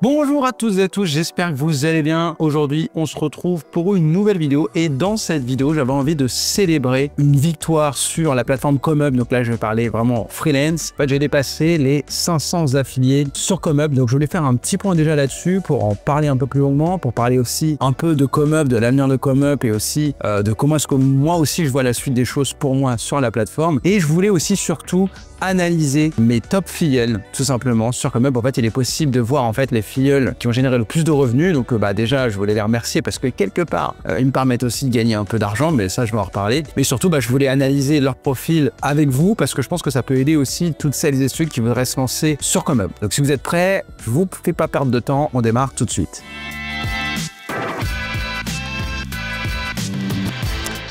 Bonjour à tous et à tous, j'espère que vous allez bien. Aujourd'hui, on se retrouve pour une nouvelle vidéo et dans cette vidéo, j'avais envie de célébrer une victoire sur la plateforme ComeUp. Donc là, je vais parler vraiment freelance. En fait, j'ai dépassé les 500 affiliés sur ComeUp. Donc je voulais faire un petit point déjà là-dessus pour en parler un peu plus longuement, pour parler aussi un peu de ComeUp, de l'avenir de ComeUp et aussi de comment est-ce que moi aussi je vois la suite des choses pour moi sur la plateforme. Et je voulais aussi surtout analyser mes top filleuls tout simplement sur ComeUp. En fait, il est possible de voir en fait les filleuls qui ont généré le plus de revenus. Donc déjà, je voulais les remercier parce que quelque part, ils me permettent aussi de gagner un peu d'argent, mais ça, je vais en reparler. Mais surtout, je voulais analyser leur profil avec vous parce que je pense que ça peut aider aussi toutes celles et ceux qui voudraient se lancer sur ComeUp. Donc si vous êtes prêts, je vous fais pas perdre de temps, on démarre tout de suite.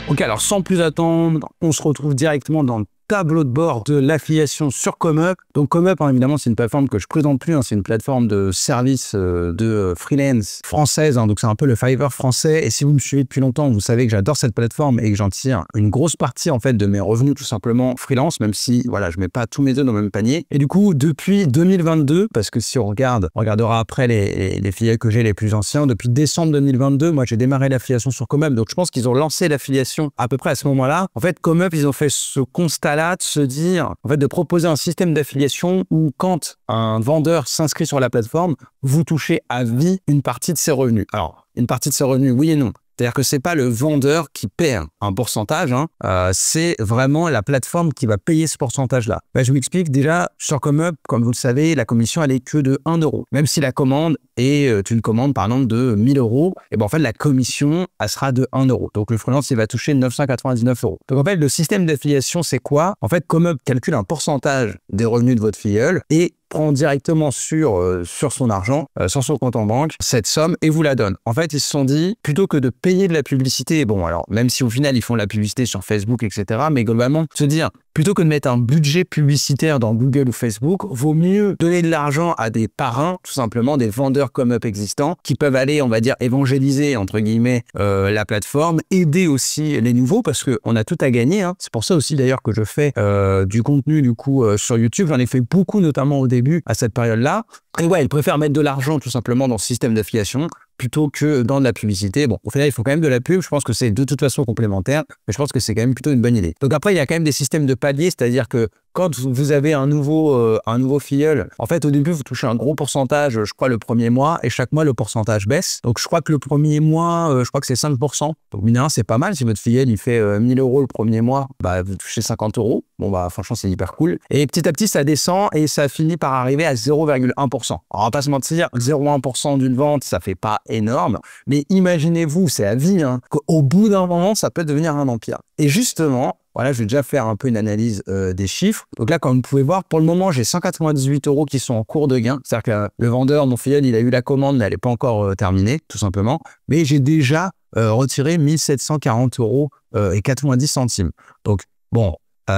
Ok, alors sans plus attendre, on se retrouve directement dans le tableau de bord de l'affiliation sur ComeUp. Donc ComeUp, évidemment, c'est une plateforme que je présente plus, c'est une plateforme de service de freelance française, donc c'est un peu le Fiverr français. Et si vous me suivez depuis longtemps, vous savez que j'adore cette plateforme et que j'en tire une grosse partie en fait de mes revenus tout simplement freelance, même si voilà, je mets pas tous mes œufs dans le même panier. Et du coup, depuis 2022, parce que si on regardera après les filiales que j'ai les plus anciens, depuis décembre 2022, moi j'ai démarré l'affiliation sur ComeUp. Donc je pense qu'ils ont lancé l'affiliation à peu près à ce moment-là. En fait, ComeUp, ils ont fait ce constat de se dire, en fait, de proposer un système d'affiliation où quand un vendeur s'inscrit sur la plateforme, vous touchez à vie une partie de ses revenus. Alors, une partie de ses revenus, oui et non. C'est-à-dire que c'est pas le vendeur qui perd un pourcentage, c'est vraiment la plateforme qui va payer ce pourcentage-là. Je vous explique déjà, sur ComeUp, comme vous le savez, la commission, elle est que de 1 euro. Même si la commande est une commande, par exemple, de 1000 euros, et en fait, la commission, elle sera de 1 euro. Donc, le freelance, il va toucher 999 euros. Donc, en fait, le système d'affiliation, c'est quoi? En fait, ComeUp calcule un pourcentage des revenus de votre filleul et prend directement sur son argent, sur son compte en banque, cette somme et vous la donne. En fait, ils se sont dit, plutôt que de payer de la publicité, bon alors, même si au final, ils font de la publicité sur Facebook, etc., mais globalement, se dire, plutôt que de mettre un budget publicitaire dans Google ou Facebook, vaut mieux donner de l'argent à des parrains, tout simplement, des vendeurs ComeUp existants, qui peuvent aller, on va dire, évangéliser, entre guillemets, la plateforme, aider aussi les nouveaux, parce qu'on a tout à gagner. C'est pour ça aussi, d'ailleurs, que je fais du contenu, du coup, sur YouTube. J'en ai fait beaucoup, notamment au début, à cette période-là. Et ouais, ils préfèrent mettre de l'argent tout simplement dans ce système d'affiliation plutôt que dans de la publicité. Bon, au final, il faut quand même de la pub. Je pense que c'est de toute façon complémentaire, mais je pense que c'est quand même plutôt une bonne idée. Donc après, il y a quand même des systèmes de paliers, c'est-à-dire que quand vous avez un nouveau filleul, en fait, au début, vous touchez un gros pourcentage, je crois, le premier mois, et chaque mois, le pourcentage baisse. Donc, je crois que le premier mois, je crois que c'est 5%. Donc, mine de rien, c'est pas mal. Si votre filleul, il fait 1000 euros le premier mois, vous touchez 50 euros. Bon, franchement, c'est hyper cool. Et petit à petit, ça descend et ça finit par arriver à 0,1%. Alors, on va pas se mentir, 0,1% d'une vente, ça fait pas énorme. Mais imaginez-vous, c'est à vie, qu'au bout d'un moment, ça peut devenir un empire. Et justement, voilà, je vais déjà faire un peu une analyse des chiffres. Donc là, comme vous pouvez voir, pour le moment, j'ai 198 euros qui sont en cours de gain. C'est-à-dire que le vendeur, mon filleul, il a eu la commande, mais elle n'est pas encore terminée, tout simplement. Mais j'ai déjà retiré 1740 euros et 90 centimes. Donc, bon,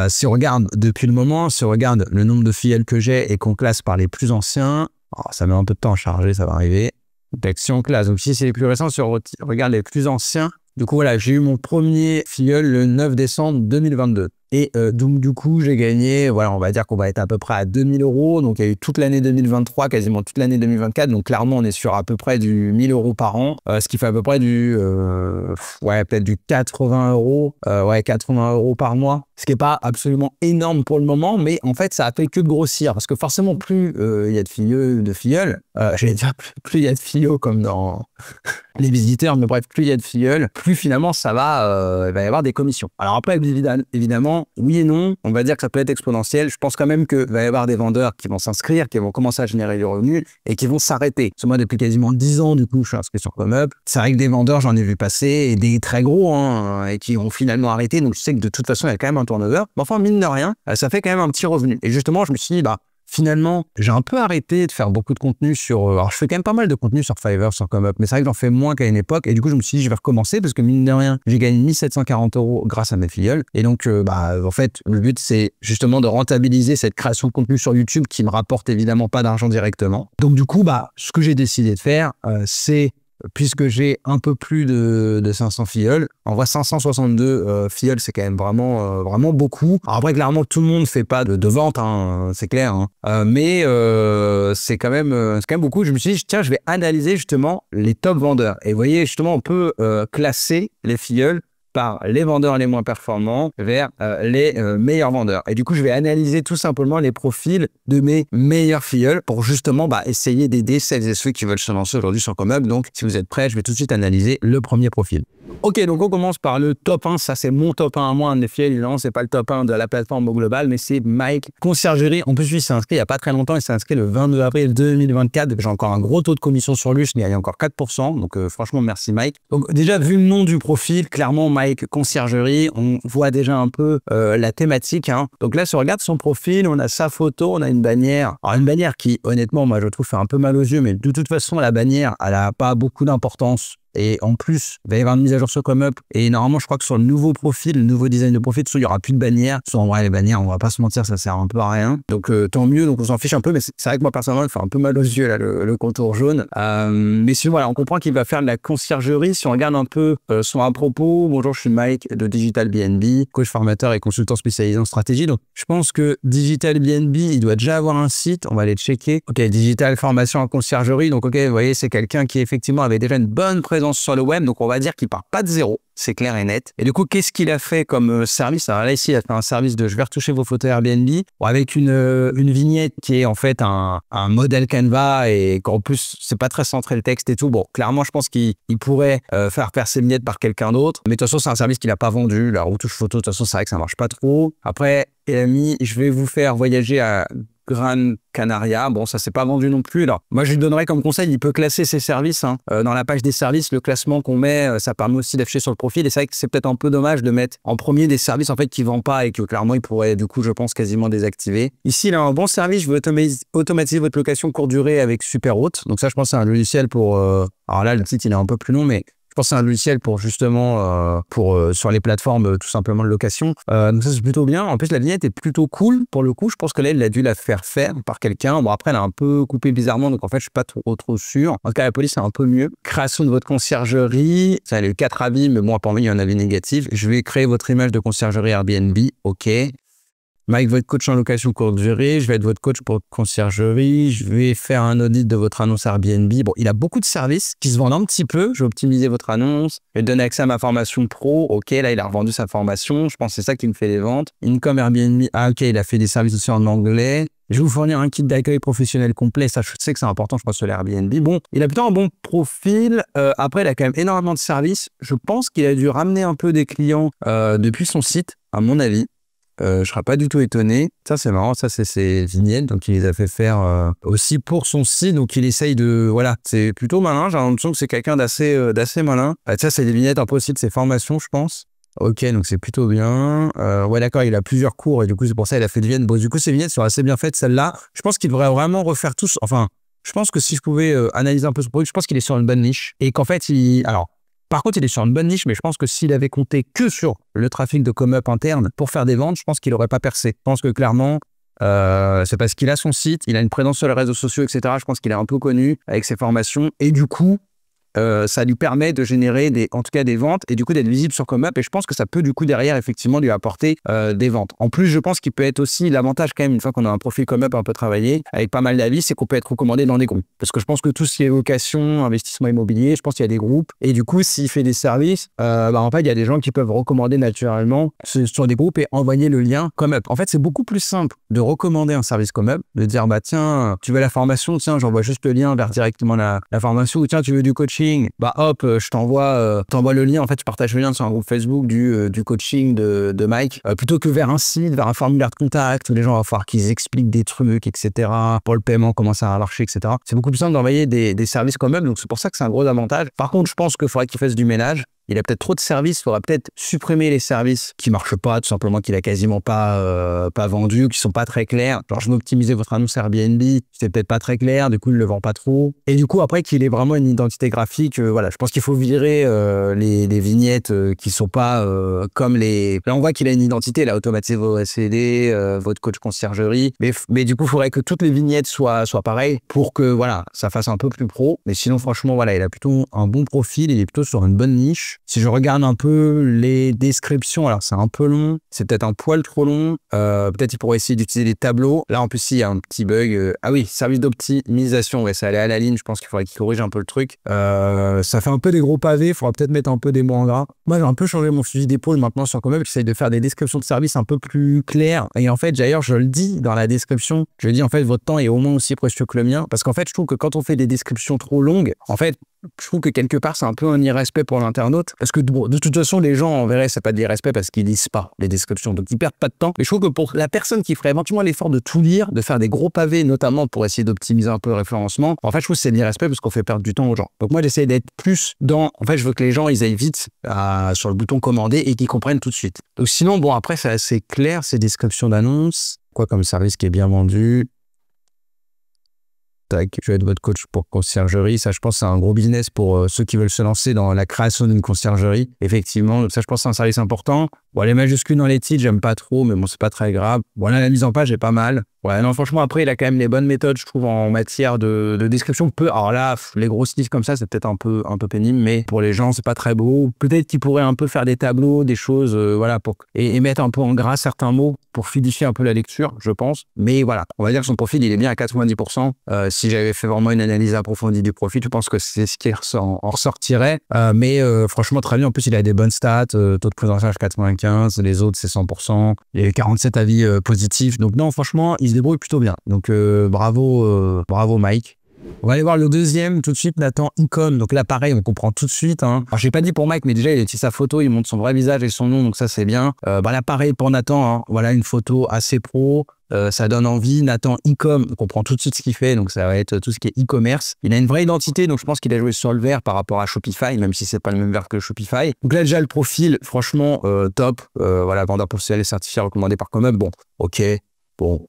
si on regarde depuis le moment, si on regarde le nombre de filleuls que j'ai et qu'on classe par les plus anciens, ça met un peu de temps à charger, ça va arriver. Donc, si on classe, donc si c'est les plus récents, si on regarde les plus anciens, du coup, voilà, j'ai eu mon premier filleul le 9 décembre 2022. Et donc, du coup, j'ai gagné, voilà, on va dire qu'on va être à peu près à 2000 euros. Donc, il y a eu toute l'année 2023, quasiment toute l'année 2024. Donc, clairement, on est sur à peu près du 1000 euros par an, ce qui fait à peu près peut-être du 80 euros, 80 euros par mois. Ce qui n'est pas absolument énorme pour le moment, mais en fait, ça a fait que de grossir. Parce que forcément, plus il y a de filleuls, j'allais dire plus il y a de filleaux comme dans les visiteurs, mais bref, plus il y a de filleuls, plus finalement, il va y avoir des commissions. Alors après, évidemment, oui et non, on va dire que ça peut être exponentiel. Je pense quand même qu'il va y avoir des vendeurs qui vont s'inscrire, qui vont commencer à générer du revenu et qui vont s'arrêter. Parce que moi, depuis quasiment 10 ans, du coup, je suis inscrit sur ComeUp. C'est vrai que des vendeurs, j'en ai vu passer, et des très gros, et qui ont finalement arrêté. Donc, je sais que de toute façon, il y a quand même un turnover. Mais enfin, mine de rien, ça fait quand même un petit revenu. Et justement, je me suis dit, finalement, j'ai un peu arrêté de faire beaucoup de contenu sur... alors, je fais quand même pas mal de contenu sur Fiverr, sur ComeUp, mais c'est vrai que j'en fais moins qu'à une époque. Et du coup, je me suis dit, je vais recommencer parce que, mine de rien, j'ai gagné 1740 euros grâce à mes filleuls. Et donc, en fait, le but, c'est justement de rentabiliser cette création de contenu sur YouTube qui me rapporte évidemment pas d'argent directement. Donc, du coup, ce que j'ai décidé de faire, c'est puisque j'ai un peu plus de 500 filleuls. En vrai, 562 filleuls, c'est quand même vraiment beaucoup. Alors après, clairement, tout le monde ne fait pas de vente, hein, c'est clair. Hein. Mais c'est quand même beaucoup. Je me suis dit, tiens, je vais analyser justement les top vendeurs. Et vous voyez, justement, on peut classer les filleuls par les vendeurs les moins performants vers les meilleurs vendeurs. Et du coup, je vais analyser tout simplement les profils de mes meilleurs filleuls pour justement essayer d'aider celles et ceux qui veulent se lancer aujourd'hui sur Comeup. Donc, si vous êtes prêts, je vais tout de suite analyser le premier profil. Ok, donc on commence par le top 1. Ça, c'est mon top 1 à moi, en effet. Évidemment, c'est pas le top 1 de la plateforme au global, mais c'est Mike Conciergerie. En plus, lui, il s'est inscrit il n'y a pas très longtemps. Il s'est inscrit le 22 avril 2024. J'ai encore un gros taux de commission sur lui. Je gagne encore 4%. Donc, franchement, merci Mike. Donc, déjà, vu le nom du profil, clairement, Mike Conciergerie, on voit déjà un peu la thématique. Hein. Donc là, si on regarde son profil, on a sa photo, on a une bannière. Alors, une bannière qui, honnêtement, moi, je trouve, fait un peu mal aux yeux, mais de toute façon, la bannière, elle n'a pas beaucoup d'importance. Et en plus, il va y avoir une mise à jour sur Comeup. Et normalement, je crois que sur le nouveau profil, le nouveau design de profil, il n'y aura plus de bannières. En vrai, les bannières, on va pas se mentir, ça sert un peu à rien. Donc, tant mieux. Donc, on s'en fiche un peu. Mais c'est vrai que moi, personnellement, il fait un peu mal aux yeux, là, le contour jaune. Mais sinon, voilà, on comprend qu'il va faire de la conciergerie. Si on regarde un peu son à propos, bonjour, je suis Mike de Digital BNB, coach formateur et consultant spécialisé en stratégie. Donc, je pense que Digital BNB, il doit déjà avoir un site. On va aller checker. Ok, Digital Formation en conciergerie. Donc, ok, vous voyez, c'est quelqu'un qui, effectivement, avait déjà une bonne présence sur le web, donc on va dire qu'il part pas de zéro, c'est clair et net. Et du coup, qu'est-ce qu'il a fait comme service? Alors là, ici, il a fait un service de je vais retoucher vos photos Airbnb, avec une vignette qui est en fait un modèle Canva et qu'en plus, c'est pas très centré le texte et tout. Bon, clairement, je pense qu'il pourrait faire ces vignettes par quelqu'un d'autre, mais de toute façon, c'est un service qu'il a pas vendu. La retouche photo, de toute façon, c'est vrai que ça marche pas trop. Après, il a mis, je vais vous faire voyager à Gran Canaria. Bon, ça s'est pas vendu non plus. Alors, moi, je lui donnerais comme conseil, il peut classer ses services. Hein. Dans la page des services, le classement qu'on met, ça permet aussi d'afficher sur le profil. Et c'est vrai que c'est peut-être un peu dommage de mettre en premier des services en fait qui vendent pas et que clairement, il pourrait du coup, je pense, quasiment désactiver. Ici, il a un bon service. Je veux automatiser votre location courte durée avec Superhôte. Donc ça, je pense, c'est un logiciel pour... Alors là, le site, il est un peu plus long, mais je pense que c'est un logiciel pour justement, sur les plateformes tout simplement de location. Donc ça, c'est plutôt bien. En plus, la vignette est plutôt cool pour le coup. Je pense que là, il a dû la faire par quelqu'un. Bon, après, elle a un peu coupé bizarrement. Donc en fait, je suis pas trop sûr. En tout cas, la police, c'est un peu mieux. Création de votre conciergerie. Ça, il a eu 4 avis, mais bon, parmi, il y en avait négatif. Je vais créer votre image de conciergerie Airbnb. OK. Mike, votre coach en location courte durée, je vais être votre coach pour conciergerie, je vais faire un audit de votre annonce Airbnb. Bon, il a beaucoup de services qui se vendent un petit peu. Je vais optimiser votre annonce, je vais donner accès à ma formation pro. Ok, là, il a revendu sa formation. Je pense que c'est ça qui me fait les ventes. Income Airbnb. Ah, ok, il a fait des services aussi en anglais. Je vais vous fournir un kit d'accueil professionnel complet. Ça, je sais que c'est important, je pense, sur l'Airbnb. Bon, il a plutôt un bon profil. Après, il a quand même énormément de services. Je pense qu'il a dû ramener un peu des clients depuis son site, à mon avis. Je serais pas du tout étonné. Ça, c'est marrant. Ça, c'est ses vignettes. Donc, il les a fait faire aussi pour son site. Donc, il essaye de... Voilà, c'est plutôt malin. J'ai l'impression que c'est quelqu'un d'assez malin. Ça, c'est des vignettes un peu aussi de ses formations, je pense. Ok, donc c'est plutôt bien. Ouais, d'accord, il a plusieurs cours et du coup, c'est pour ça qu'il a fait des vignettes. Bon, du coup, ces vignettes sont assez bien faites. Celle-là, je pense qu'il devrait vraiment refaire tous. Enfin, je pense que si je pouvais analyser un peu ce produit, je pense qu'il est sur une bonne niche. Et qu'en fait, alors... Par contre, il est sur une bonne niche, mais je pense que s'il avait compté que sur le trafic de Comeup interne pour faire des ventes, je pense qu'il n'aurait pas percé. Je pense que clairement, c'est parce qu'il a son site, il a une présence sur les réseaux sociaux, etc. Je pense qu'il est un peu connu avec ses formations. Et du coup, ça lui permet de générer en tout cas des ventes et du coup d'être visible sur Comeup. Et je pense que ça peut du coup derrière effectivement lui apporter des ventes. En plus, je pense qu'il peut être aussi l'avantage quand même une fois qu'on a un profil Comeup un peu travaillé avec pas mal d'avis, c'est qu'on peut être recommandé dans des groupes. Parce que je pense que tout ce qui est location, investissement immobilier, je pense qu'il y a des groupes et du coup s'il fait des services, en fait il y a des gens qui peuvent recommander naturellement sur des groupes et envoyer le lien Comeup. En fait, c'est beaucoup plus simple de recommander un service Comeup, de dire tiens, tu veux la formation, tiens, j'envoie juste le lien vers directement la formation, ou tiens, tu veux du coaching, hop, je t'envoie le lien. En fait, tu partages le lien sur un groupe Facebook du coaching de Mike, plutôt que vers un site, vers un formulaire de contact où les gens vont falloir qu'ils expliquent des trucs, etc. Pour le paiement, comment ça va marcher, etc. C'est beaucoup plus simple d'envoyer des services Comeup, donc c'est pour ça que c'est un gros avantage. Par contre, je pense qu'il faudrait qu'il fasse du ménage. il a peut-être trop de services, il faudra peut-être supprimer les services qui marchent pas, tout simplement qu'il a quasiment pas vendus, qui sont pas très clairs. Genre, je vais optimiser votre annonce Airbnb, c'est peut-être pas très clair, du coup, il le vend pas trop. Et du coup, après, qu'il ait vraiment une identité graphique, voilà, je pense qu'il faut virer les vignettes qui sont pas comme les... Là, on voit qu'il a une identité, il a automatisé vos SCD, votre coach conciergerie, mais du coup, il faudrait que toutes les vignettes soient pareilles pour que, voilà, ça fasse un peu plus pro. Mais sinon, franchement, voilà, il a plutôt un bon profil, il est plutôt sur une bonne niche. Si je regarde un peu les descriptions, alors c'est un peu long, c'est peut-être un poil trop long, peut-être il pourrait essayer d'utiliser des tableaux. Là, en plus, il y a un petit bug. Ah oui, service d'optimisation, ouais, ça allait à la ligne, je pense qu'il faudrait qu'il corrige un peu le truc. Ça fait un peu des gros pavés, il faudra peut-être mettre un peu des mots en gras. Moi, j'ai un peu changé mon fusil d'épaule maintenant sur Comeup, j'essaye de faire des descriptions de services un peu plus claires. Et en fait, d'ailleurs, je le dis dans la description, je dis en fait, votre temps est au moins aussi précieux que le mien, parce qu'en fait, je trouve que quand on fait des descriptions trop longues, en fait, je trouve que quelque part, c'est un peu un irrespect pour l'internaute. Parce que bon, de toute façon, les gens, en vrai, c'est pas de l'irrespect parce qu'ils lisent pas les descriptions. Donc, ils perdent pas de temps. Mais je trouve que pour la personne qui ferait éventuellement l'effort de tout lire, de faire des gros pavés, notamment pour essayer d'optimiser un peu le référencement, en fait, je trouve que c'est de l'irrespect parce qu'on fait perdre du temps aux gens. Donc, moi, j'essaie d'être plus dans... En fait, je veux que les gens, ils aillent vite sur le bouton commander et qu'ils comprennent tout de suite. Donc, sinon, bon, après, c'est assez clair, ces descriptions d'annonces. Quoi comme service qui est bien vendu? Je vais être votre coach pour conciergerie. Ça, je pense, c'est un gros business pour ceux qui veulent se lancer dans la création d'une conciergerie. Effectivement, ça, je pense, c'est un service important. Bon, les majuscules dans les titres, j'aime pas trop, mais bon, c'est pas très grave. Voilà, la mise en page est pas mal. Ouais, non, franchement, après, il a quand même les bonnes méthodes, je trouve, en matière de description. Alors là, les gros titres comme ça, c'est peut-être un peu pénible, mais pour les gens, c'est pas très beau. Peut-être qu'il pourrait un peu faire des tableaux, des choses, voilà, et mettre un peu en gras certains mots pour fluidifier un peu la lecture, je pense. Mais voilà, on va dire que son profil, il est bien à 90%. Si j'avais fait vraiment une analyse approfondie du profil, je pense que c'est ce qui en ressortirait. Mais franchement, très bien. En plus, il a des bonnes stats, taux de prise en charge 95, les autres, c'est 100%. Il y a eu 47 avis positifs. Donc non, franchement, il se débrouille plutôt bien. Donc bravo Mike. On va aller voir le deuxième tout de suite, Nathan Icon. Donc là, pareil, on comprend tout de suite. Alors, j'ai pas dit pour Mike, mais déjà, il a utilisé sa photo, il montre son vrai visage et son nom, donc ça, c'est bien. Là, pareil pour Nathan. Voilà une photo assez pro. Ça donne envie. Nathan Ecom, on comprend tout de suite ce qu'il fait, donc ça va être tout ce qui est e-commerce. Il a une vraie identité, donc je pense qu'il a joué sur le vert par rapport à Shopify, même si c'est pas le même vert que Shopify. Donc là, déjà, le profil, franchement, top. Voilà, vendeur professionnel et certifié recommandé par Comeup. Bon, ok, bon.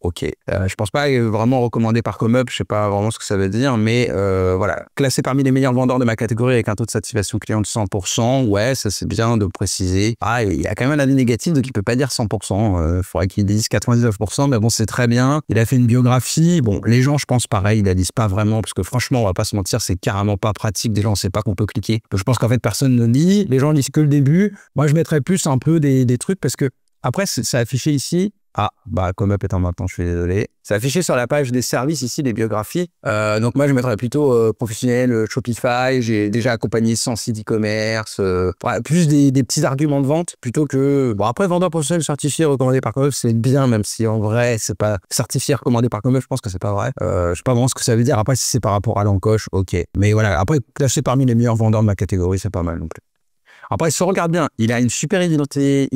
Ok, je pense pas vraiment recommandé par Comeup, je sais pas vraiment ce que ça veut dire, mais voilà, classé parmi les meilleurs vendeurs de ma catégorie avec un taux de satisfaction client de 100%, ouais, ça c'est bien de préciser. Ah, il y a quand même un avis négatif, donc il peut pas dire 100%, faudrait qu'il dise 99%, mais bon, c'est très bien. Il a fait une biographie, bon, les gens, je pense pareil, ils la lisent pas vraiment, parce que franchement, on va pas se mentir, c'est carrément pas pratique, déjà on sait pas qu'on peut cliquer. Donc, je pense qu'en fait, personne ne lit, les gens lisent que le début. Moi, je mettrais plus un peu des trucs, parce que après, c'est affiché ici. Ah, Comeup étant maintenant, je suis désolé. C'est affiché sur la page des services ici, des biographies. Donc moi, je mettrais plutôt professionnel Shopify. J'ai déjà accompagné 100 sites e-commerce. Voilà, plus des petits arguments de vente plutôt que... Bon, après, vendeur professionnel certifié recommandé par Comeup, c'est bien, même si en vrai, c'est pas certifié recommandé par Comeup, je pense que c'est pas vrai. Je sais pas vraiment ce que ça veut dire. Après, si c'est par rapport à l'encoche, ok. Mais voilà, après, classé parmi les meilleurs vendeurs de ma catégorie, c'est pas mal non plus. Après, si on regarde bien, il a une super identité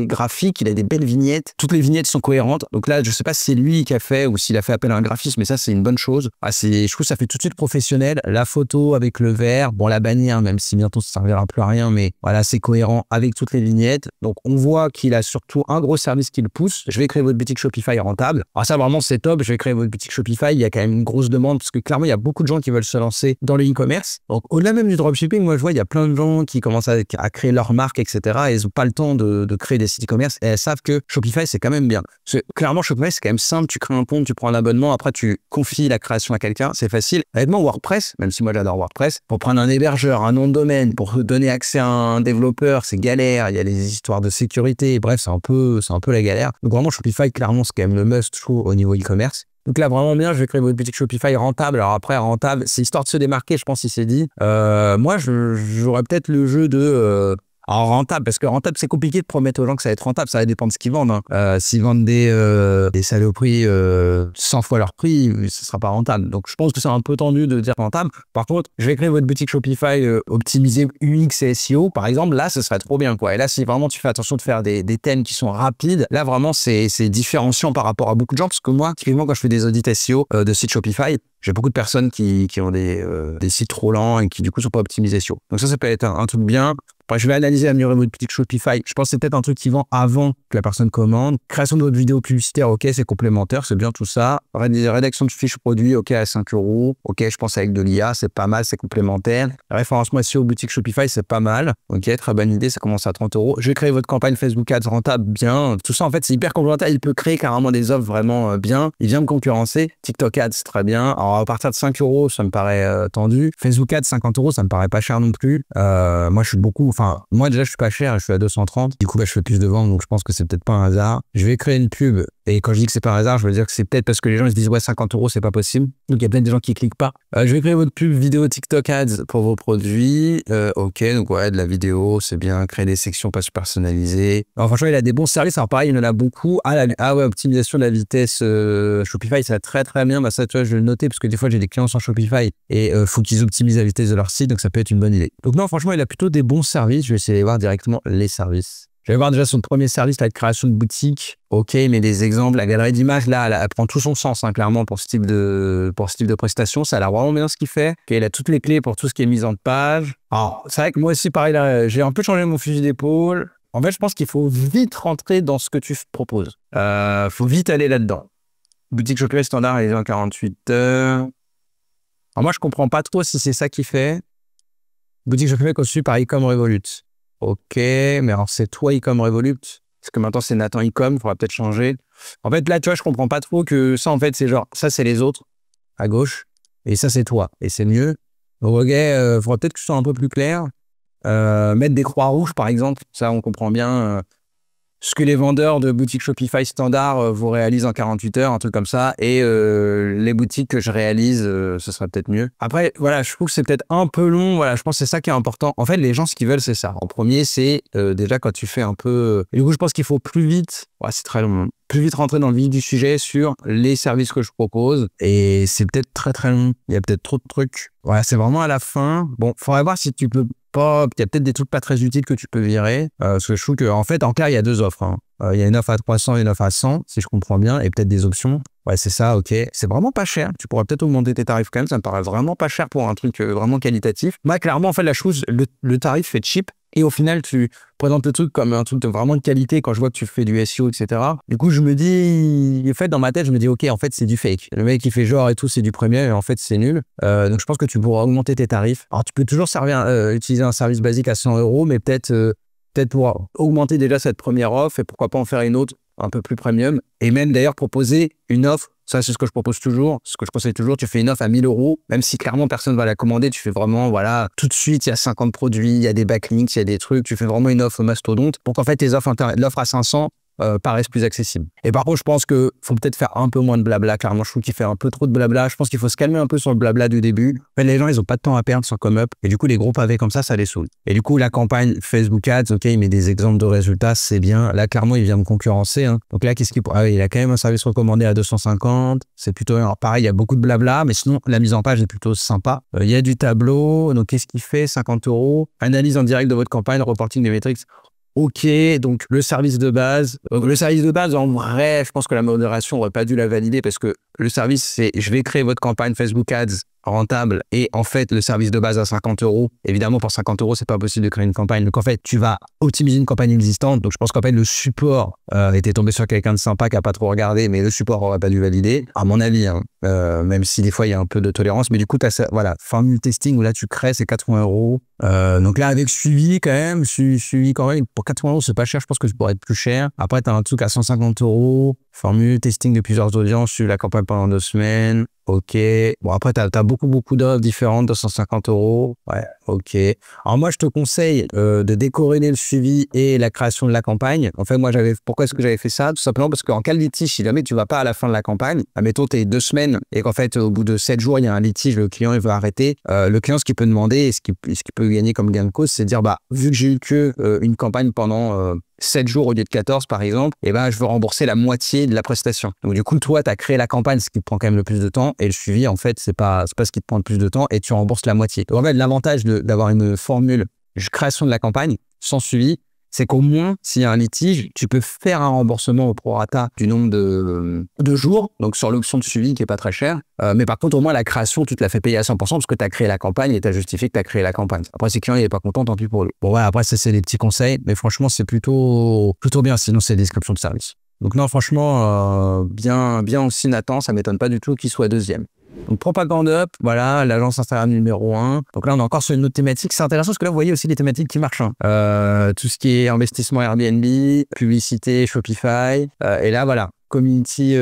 graphique, il a des belles vignettes. Toutes les vignettes sont cohérentes. Donc là, je sais pas si c'est lui qui a fait ou s'il a fait appel à un graphiste, mais ça, c'est une bonne chose. Je trouve que ça fait tout de suite professionnel. La photo avec le vert, bon, la bannière, même si bientôt ça servira plus à rien, mais voilà, c'est cohérent avec toutes les vignettes. Donc, on voit qu'il a surtout un gros service qui le pousse. Je vais créer votre boutique Shopify rentable. Alors ça, vraiment, c'est top. Je vais créer votre boutique Shopify. Il y a quand même une grosse demande parce que clairement, il y a beaucoup de gens qui veulent se lancer dans le e-commerce. Donc, au-delà même du dropshipping, moi, je vois, il y a plein de gens qui commencent à créer leur marque, etc. Et ils n'ont pas le temps de créer des sites e-commerce et elles savent que Shopify, c'est quand même bien. Parce que, clairement, Shopify, c'est quand même simple. Tu crées un compte, tu prends un abonnement, après, tu confies la création à quelqu'un. C'est facile. Honnêtement, WordPress, même si moi, j'adore WordPress, pour prendre un hébergeur, un nom de domaine, pour donner accès à un développeur, c'est galère. Il y a des histoires de sécurité. Bref, c'est un peu la galère. Donc, vraiment, Shopify, clairement, c'est quand même le must, je trouve, au niveau e-commerce. Donc là, vraiment bien, je vais créer votre boutique Shopify rentable. Alors après, rentable, c'est histoire de se démarquer, je pense, il s'est dit. Moi, j'aurais peut-être le jeu de... Alors rentable, parce que rentable, c'est compliqué de promettre aux gens que ça va être rentable, ça va dépendre de ce qu'ils vendent. Hein. S'ils vendent des saloperies 100 fois leur prix, ce sera pas rentable. Donc je pense que c'est un peu tendu de dire rentable. Par contre, je vais créer votre boutique Shopify optimisée UX et SEO, par exemple, là, ce serait trop bien, quoi. Et là, si vraiment tu fais attention de faire des thèmes qui sont rapides, là, vraiment, c'est différenciant par rapport à beaucoup de gens, parce que moi, typiquement, quand je fais des audits SEO de sites Shopify, j'ai beaucoup de personnes qui ont des sites trop lents et qui, du coup, sont pas optimisés SEO. Donc ça peut être un truc bien. Après, je vais analyser, améliorer votre boutique Shopify. Je pense que c'est peut-être un truc qui vend avant que la personne commande. Création de votre vidéo publicitaire, ok, c'est complémentaire, c'est bien tout ça. Rédaction de fiches produits, ok, à 5 €. Ok, je pense avec de l'IA, c'est pas mal, c'est complémentaire. Référencement SEO boutique Shopify, c'est pas mal. Ok, très bonne idée, ça commence à 30 €. Je vais créer votre campagne Facebook Ads rentable, bien. Tout ça, en fait, c'est hyper complémentaire. Il peut créer carrément des offres vraiment bien. Il vient me concurrencer. TikTok Ads, très bien. Alors, à partir de 5 €, ça me paraît tendu. Facebook Ads, 50 €, ça me paraît pas cher non plus. Moi, je suis beaucoup... Enfin, moi déjà je suis pas cher, je suis à 230. Du coup, je fais plus de ventes, donc je pense que c'est peut-être pas un hasard. Je vais créer une pub. Et quand je dis que c'est pas un hasard, je veux dire que c'est peut-être parce que les gens ils se disent ouais 50 € c'est pas possible. Donc il y a plein de gens qui cliquent pas. Je vais créer votre pub vidéo TikTok Ads pour vos produits. Ok, donc ouais, de la vidéo, c'est bien. Créer des sections pages personnalisées. Alors franchement, il a des bons services. Alors pareil, il en a beaucoup. Ah ouais, optimisation de la vitesse Shopify, ça va très très bien. Bah ça, tu vois, je vais le noter parce que des fois j'ai des clients sans Shopify et faut qu'ils optimisent la vitesse de leur site, donc ça peut être une bonne idée. Donc non, franchement, il a plutôt des bons services. Je vais essayer de voir directement les services. Je vais voir déjà son premier service, la création de boutique. Ok, mais des exemples, la galerie d'images, là, elle prend tout son sens, hein, clairement, pour ce type de prestation. Ça a l'air vraiment bien ce qu'il fait. Okay, il a toutes les clés pour tout ce qui est mise en page. Alors, c'est vrai que moi aussi, pareil, là, j'ai un peu changé mon fusil d'épaule. En fait, je pense qu'il faut vite rentrer dans ce que tu proposes. Faut vite aller là-dedans. Boutique Shopify standard, elle est en 48 heures. Alors, moi, je comprends pas trop si c'est ça qu'il fait. Boutique Shopify conçue par Ecom Revolut. Ok, mais alors c'est toi Ecom Revolut? Parce que maintenant c'est Nathan Ecom, il faudra peut-être changer. En fait, là, tu vois, je comprends pas trop que ça, en fait, c'est genre, ça, c'est les autres, à gauche, et ça, c'est toi, et c'est mieux. Donc, ok, il faudra peut-être que ce soit un peu plus clair. Mettre des croix rouges, par exemple, ça, on comprend bien. Ce que les vendeurs de boutiques Shopify standard vous réalisent en 48 heures, un truc comme ça, et les boutiques que je réalise, ce serait peut-être mieux. Après, voilà, je trouve que c'est peut-être un peu long, voilà, je pense que c'est ça qui est important. En fait, les gens, ce qu'ils veulent, c'est ça. En premier, c'est déjà quand tu fais un peu... Et du coup, je pense qu'il faut plus vite, ouais, c'est très long, plus vite rentrer dans le vif du sujet sur les services que je propose, et c'est peut-être très très long, il y a peut-être trop de trucs. Ouais, c'est vraiment à la fin. Bon, faudrait voir si tu peux... Il y a peut-être des trucs pas très utiles que tu peux virer. Parce que je trouve qu'en fait, en clair, il y a deux offres. Hein. Il y a une offre à 300 et une offre à 100, si je comprends bien, et peut-être des options. Ouais, c'est ça, ok. C'est vraiment pas cher. Tu pourrais peut-être augmenter tes tarifs quand même. Ça me paraît vraiment pas cher pour un truc vraiment qualitatif. Moi, clairement, en fait, la chose, le tarif fait cheap. Et au final, tu présentes le truc comme un truc de vraiment de qualité quand je vois que tu fais du SEO, etc. Du coup, je me dis, en fait, dans ma tête, je me dis, ok, en fait, c'est du fake. Le mec, il fait genre et tout, c'est du premier, et en fait, c'est nul. Donc, je pense que tu pourras augmenter tes tarifs. Alors, tu peux toujours utiliser un service basique à 100 €, mais peut-être pour augmenter déjà cette première offre et pourquoi pas en faire une autre un peu plus premium. Et même d'ailleurs proposer une offre. Ça, c'est ce que je propose toujours, ce que je conseille toujours. Tu fais une offre à 1 000 €, même si clairement personne va la commander. Tu fais vraiment, voilà, tout de suite, il y a 50 produits, il y a des backlinks, il y a des trucs. Tu fais vraiment une offre mastodonte pour qu'en fait, tes offres l'offre à 500 paraissent plus accessibles. Et par contre, je pense que faut peut-être faire un peu moins de blabla. Clairement, je trouve qu'il fait un peu trop de blabla. Je pense qu'il faut se calmer un peu sur le blabla du début. En fait, les gens, ils ont pas de temps à perdre sur ComeUp. Et du coup, les gros pavés comme ça les saoule. Et du coup, la campagne Facebook Ads, ok, il met des exemples de résultats, c'est bien. Là, clairement, il vient me concurrencer. Hein. Donc là, qu'est-ce qu'il... Ah oui, il a quand même un service recommandé à 250. C'est plutôt... Alors pareil, il y a beaucoup de blabla, mais sinon, la mise en page est plutôt sympa. Il y a du tableau. Donc, qu'est-ce qu'il fait? 50 €. Analyse en direct de votre campagne, reporting des métriques. Ok, donc le service de base. En vrai, je pense que la modération aurait pas dû la valider parce que le service, c'est je vais créer votre campagne Facebook Ads rentable et en fait, le service de base à 50 €. Évidemment, pour 50 €, c'est pas possible de créer une campagne. Donc en fait, tu vas optimiser une campagne existante. Donc je pense qu'en fait, le support était tombé sur quelqu'un de sympa qui a pas trop regardé, mais le support aurait pas dû valider, à mon avis. Hein. Même si des fois, il y a un peu de tolérance. Mais du coup, tu as voilà, formule testing où là, tu crées, c'est 80 €. Donc là, avec suivi quand même, suivi quand même, pour 80 €, c'est pas cher, je pense que ça pourrait être plus cher. Après, tu as un truc à 150 €, formule testing de plusieurs audiences, suivre la campagne pendant 2 semaines. Ok. Bon, après, tu as beaucoup d'offres différentes, 250 €. Ouais, ok. Alors moi, je te conseille de décorréler le suivi et la création de la campagne. En fait, moi, pourquoi est-ce que j'avais fait ça? Tout simplement parce qu'en cas de litige, si jamais tu vas pas à la fin de la campagne, admettons, tu es 2 semaines et qu'en fait, au bout de 7 jours, il y a un litige, le client, il veut arrêter. Le client, ce qu'il peut demander et ce qu'il peut peux gagner comme gain de cause, c'est de dire, bah, vu que j'ai eu que une campagne pendant 7 jours au lieu de 14, par exemple, et ben, je veux rembourser la moitié de la prestation. Donc, du coup, toi, tu as créé la campagne, ce qui te prend quand même le plus de temps, et le suivi, en fait, c'est pas ce qui te prend le plus de temps, et tu rembourses la moitié. Donc, en fait, l'avantage d'avoir une formule création de la campagne sans suivi, c'est qu'au moins, s'il y a un litige, tu peux faire un remboursement au prorata du nombre de jours, donc sur l'option de suivi qui est pas très cher. Mais par contre, au moins, la création, tu te la fais payer à 100% parce que tu as créé la campagne et tu as justifié que tu as créé la campagne. Après, si le client n'est pas content, tant pis pour lui. Bon, ouais, après, ça, c'est des petits conseils, mais franchement, c'est plutôt bien, sinon c'est des descriptions de service. Donc non, franchement, bien aussi Nathan, ça m'étonne pas du tout qu'il soit deuxième. Donc Propagande Up, voilà, l'agence Instagram numéro 1. Donc là, on est encore sur une autre thématique. C'est intéressant parce que là, vous voyez aussi les thématiques qui marchent. Tout ce qui est investissement Airbnb, publicité, Shopify. Et là, voilà, community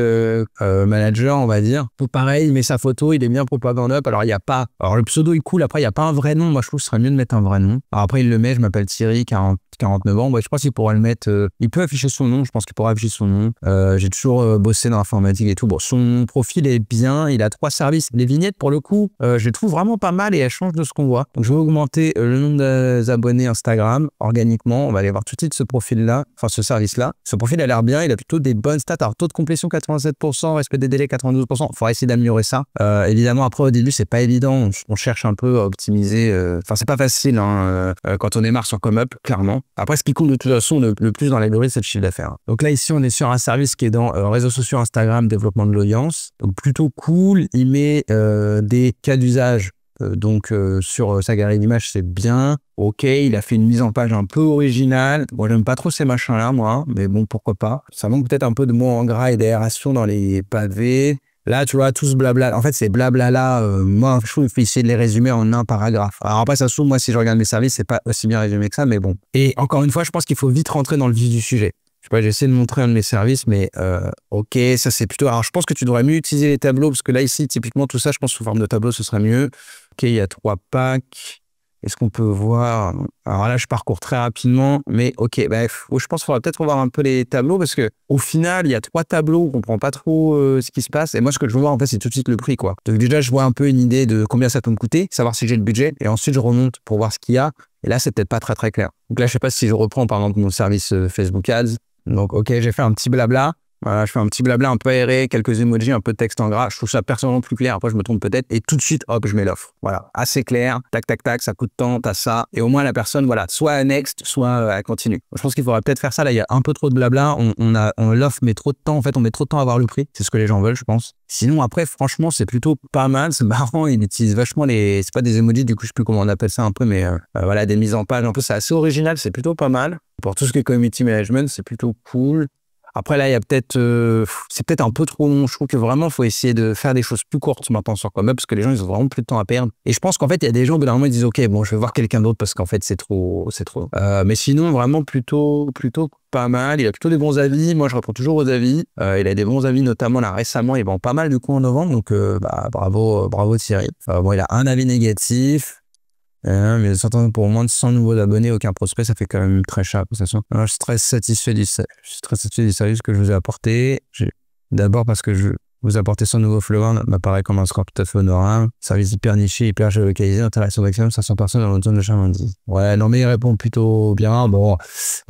manager, on va dire. Tout pareil, il met sa photo, il est bien Propagande Up. Alors, il n'y a pas... Alors, le pseudo est cool. Après, il n'y a pas un vrai nom. Moi, je trouve que ce serait mieux de mettre un vrai nom. Alors après, il le met, je m'appelle Thierry, 49 ans. Ouais, je pense qu'il pourra le mettre... il peut afficher son nom. Je pense qu'il pourra afficher son nom. J'ai toujours bossé dans l'informatique et tout. Bon, son profil est bien. Il a 3 services. Les vignettes, pour le coup, je les trouve vraiment pas mal et elles changent de ce qu'on voit. Donc, je vais augmenter le nombre d'abonnés Instagram organiquement. On va aller voir tout de suite ce profil-là, enfin ce service-là. Ce profil a l'air bien. Il a plutôt des bonnes stats. Alors, taux de complétion 87%, respect des délais 92%. Il faudra essayer d'améliorer ça. Évidemment, après, au début, c'est pas évident. On cherche un peu à optimiser. Enfin, c'est pas facile quand on démarre sur ComeUp, clairement. Après, ce qui compte de toute façon le plus dans l'algorithme, c'est le chiffre d'affaires. Donc là, ici, on est sur un service qui est dans réseaux sociaux, Instagram, développement de l'audience. Donc plutôt cool. Il met des cas d'usage. Sur sa galerie d'images, c'est bien. Ok, il a fait une mise en page un peu originale. Bon, j'aime pas trop ces machins-là, moi, mais bon, pourquoi pas. Ça manque peut-être un peu de mots en gras et d'aération dans les pavés. Là, tu vois, tout ce blabla. En fait, ces blabla-là, moi, je trouve qu'il faut essayer de les résumer en un paragraphe. Alors après, ça se trouve, moi, si je regarde mes services, c'est pas aussi bien résumé que ça, mais bon. Et encore une fois, je pense qu'il faut vite rentrer dans le vif du sujet. Je sais pas, j'essaie de montrer un de mes services, mais ok, ça c'est plutôt... Alors, je pense que tu devrais mieux utiliser les tableaux, parce que là, ici, typiquement, tout ça, je pense sous forme de tableau, ce serait mieux. Ok, il y a 3 packs. Est-ce qu'on peut voir... Alors là, je parcours très rapidement, mais ok, bref, je pense qu'il faudra peut-être revoir un peu les tableaux, parce que au final, il y a 3 tableaux, on comprend pas trop ce qui se passe. Et moi, ce que je veux voir, en fait, c'est tout de suite le prix, quoi. Donc déjà, je vois un peu une idée de combien ça peut me coûter, savoir si j'ai le budget, et ensuite, je remonte pour voir ce qu'il y a. Et là, c'est peut-être pas très, très clair. Donc là, je sais pas si je reprends, par exemple, mon service Facebook Ads. Donc, ok, j'ai fait un petit blabla. Voilà, je fais un petit blabla un peu aéré, quelques emojis, un peu de texte en gras. Je trouve ça personnellement plus clair. Après, je me trompe peut-être. Et tout de suite, hop, je mets l'offre. Voilà, assez clair. Tac, tac, tac, ça coûte tant, t'as ça. Et au moins, la personne, voilà, soit elle next, soit elle continue. Je pense qu'il faudrait peut-être faire ça. Là, il y a un peu trop de blabla. L'offre met trop de temps. En fait, on met trop de temps à avoir le prix. C'est ce que les gens veulent, je pense. Sinon, après, franchement, c'est plutôt pas mal. C'est marrant. Il utilise vachement c'est pas des emojis, du coup, je sais plus comment on appelle ça un peu, mais voilà, des mises en page. Un peu, c'est assez original. C'est plutôt pas mal. Pour tout ce qui est community management, c'est plutôt cool. Après, là, il y a peut-être... c'est peut-être un peu trop long. Je trouve que vraiment, il faut essayer de faire des choses plus courtes maintenant sur ComeUp parce que les gens, ils ont vraiment plus de temps à perdre. Et je pense qu'en fait, il y a des gens, au bout d'un moment, ils disent « Ok, bon, je vais voir quelqu'un d'autre parce qu'en fait, c'est trop. » Mais sinon, vraiment, plutôt pas mal. Il a plutôt des bons avis. Moi, je réponds toujours aux avis. Il a des bons avis, notamment là, récemment. Il vend pas mal, du coup, en novembre. Donc, bravo Thierry. Bon, il a un avis négatif. Mais certains pour moins de 100 nouveaux abonnés, aucun prospect, ça fait quand même très cher la prestation. Alors, je suis très satisfait du service que je vous ai apporté. D'abord parce que vous apportez 100 nouveaux followers, m'apparaît comme un score tout à fait honorable. Service hyper niché, hyper géolocalisé, interaction maximum, 500 personnes dans notre zone de Chamonix. Ouais, non mais il répond plutôt bien. Bon,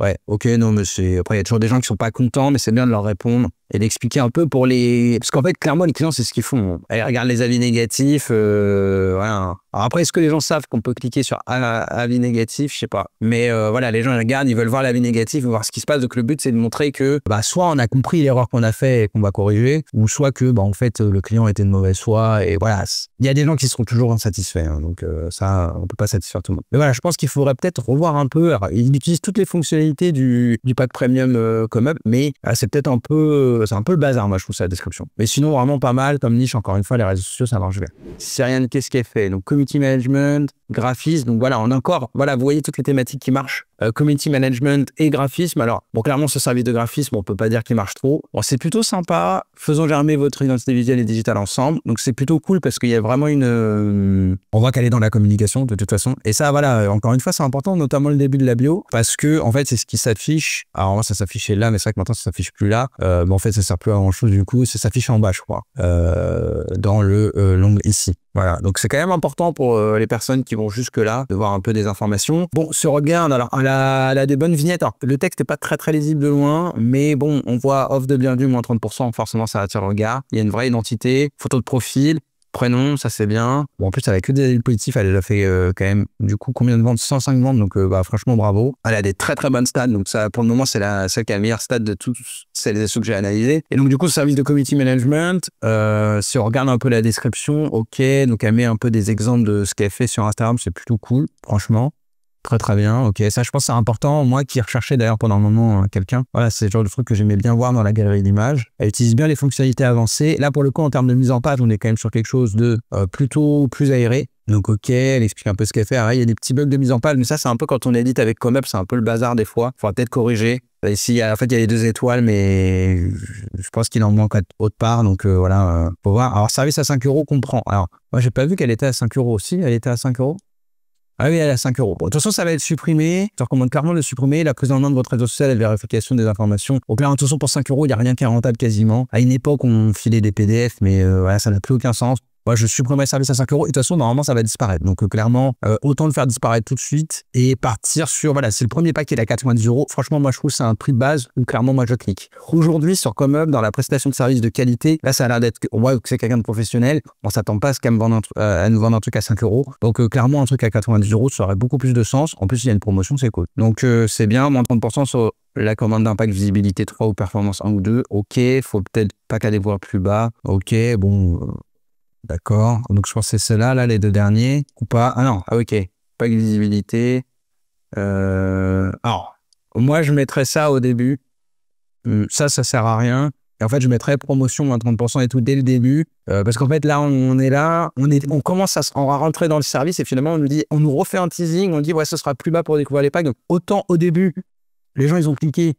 ouais, ok, non mais c'est... Après, il y a toujours des gens qui sont pas contents, mais c'est bien de leur répondre et d'expliquer un peu pour les... Parce qu'en fait, clairement, les clients, c'est ce qu'ils font. Ils regardent les avis négatifs, voilà. Alors après, est-ce que les gens savent qu'on peut cliquer sur avis négatif? Je sais pas. Mais voilà, les gens ils regardent, ils veulent voir l'avis négatif, ils veulent voir ce qui se passe. Donc le but, c'est de montrer que soit on a compris l'erreur qu'on a fait et qu'on va corriger, ou soit que en fait, le client était de mauvaise foi. Et voilà, il y a des gens qui seront toujours insatisfaits. Hein, donc ça, on peut pas satisfaire tout le monde. Mais voilà, je pense qu'il faudrait peut-être revoir un peu. Alors, il utilise toutes les fonctionnalités du pack premium ComeUp, mais c'est peut-être un peu... c'est un peu le bazar, moi, je trouve ça, la description. Mais sinon, vraiment pas mal. Comme niche, encore une fois, les réseaux sociaux, ça marche bien. Cyriane, qu'est-ce qu'elle fait? Donc, community management, graphisme. Donc, voilà, on a encore... Voilà, vous voyez toutes les thématiques qui marchent. Community management et graphisme. Alors, bon, clairement, ce service de graphisme, on peut pas dire qu'il marche trop. Bon, c'est plutôt sympa. Faisons germer votre identité visuelle et digitale ensemble. Donc, c'est plutôt cool parce qu'il y a vraiment une... On voit qu'elle est dans la communication, de toute façon. Et ça, voilà, encore une fois, c'est important, notamment le début de la bio, parce que, en fait, c'est ce qui s'affiche. Alors, moi, ça s'affichait là, mais c'est vrai que maintenant, ça s'affiche plus là. Mais en fait, fait, ça sert plus à grand chose du coup. Ça s'affiche en bas, je crois, dans le l'onglet ici. Voilà, donc c'est quand même important pour les personnes qui vont jusque-là de voir un peu des informations. Bon, se regarde, alors elle a des bonnes vignettes. Alors, le texte n'est pas très lisible de loin, mais bon, on voit offre de bienvenue, moins 30%, forcément ça attire le regard. Il y a une vraie identité, photo de profil, prénom, ça c'est bien. Bon, en plus, elle a que des avis positifs, elle a fait quand même, du coup, combien de ventes? 105 ventes, donc franchement, bravo. Elle a des très bonnes stats, donc ça, pour le moment, c'est celle qui a la meilleure stat de tous celles et ceux que j'ai analysés. Et donc, du coup, service de community management, si on regarde un peu la description, ok, donc elle met un peu des exemples de ce qu'elle fait sur Instagram, c'est plutôt cool, franchement. Très bien, ok, ça je pense que c'est important, moi qui recherchais d'ailleurs pendant un moment quelqu'un, voilà, c'est le genre de truc que j'aimais bien voir dans la galerie d'images. Elle utilise bien les fonctionnalités avancées, là pour le coup en termes de mise en page, on est quand même sur quelque chose de plutôt plus aéré, donc ok, elle explique un peu ce qu'elle fait. Alors, il y a des petits bugs de mise en page, mais ça c'est un peu quand on édite avec Comeup, c'est un peu le bazar des fois, il faudra peut-être corriger. Ici, en fait, il y a les 2 étoiles, mais je pense qu'il en manque autre part, donc voilà, faut voir. Alors, service à 5 € comprend. Alors, moi, j'ai pas vu qu'elle était à 5 € aussi, elle était à 5 €. Ah oui, elle est à 5 €. Bon, de toute façon, ça va être supprimé. Je te recommande clairement de le supprimer. La prise en main de votre réseau social et la vérification des informations. Donc là, de toute façon, pour 5 €, il n'y a rien qui est rentable quasiment. À une époque, on filait des PDF, mais voilà, ça n'a plus aucun sens. Moi, je supprimerai le service à 5 €. Et de toute façon, normalement, ça va disparaître. Donc, clairement, autant le faire disparaître tout de suite et partir sur, voilà, c'est le premier pack qui est à 90 €. Franchement, moi, je trouve que c'est un prix de base où clairement, moi, je clique. Aujourd'hui, sur Comeup, dans la prestation de services de qualité, là, ça a l'air d'être, on voit que c'est quelqu'un de professionnel. On s'attend pas à ce qu'elle me vende à nous vendre un truc à 5 €. Donc, clairement, un truc à 90 €, ça aurait beaucoup plus de sens. En plus, il y a une promotion, c'est cool. Donc, c'est bien, moins 30% sur la commande d'impact visibilité 3 ou performance 1 ou 2. Ok, faut peut-être pas qu'à les voir plus bas. Ok, bon. D'accord, donc je pense que c'est ceux-là, là, les 2 derniers, ou pas? Ah non, ah ok, pas de visibilité. Alors, moi, je mettrais ça au début. Ça sert à rien. Et en fait, je mettrais promotion moins 30% et tout dès le début. Parce qu'en fait, là, on commence on va rentrer dans le service et finalement, on nous refait un teasing, on dit, ouais, ce sera plus bas pour découvrir les packs. Donc, autant au début, les gens, ils ont cliqué.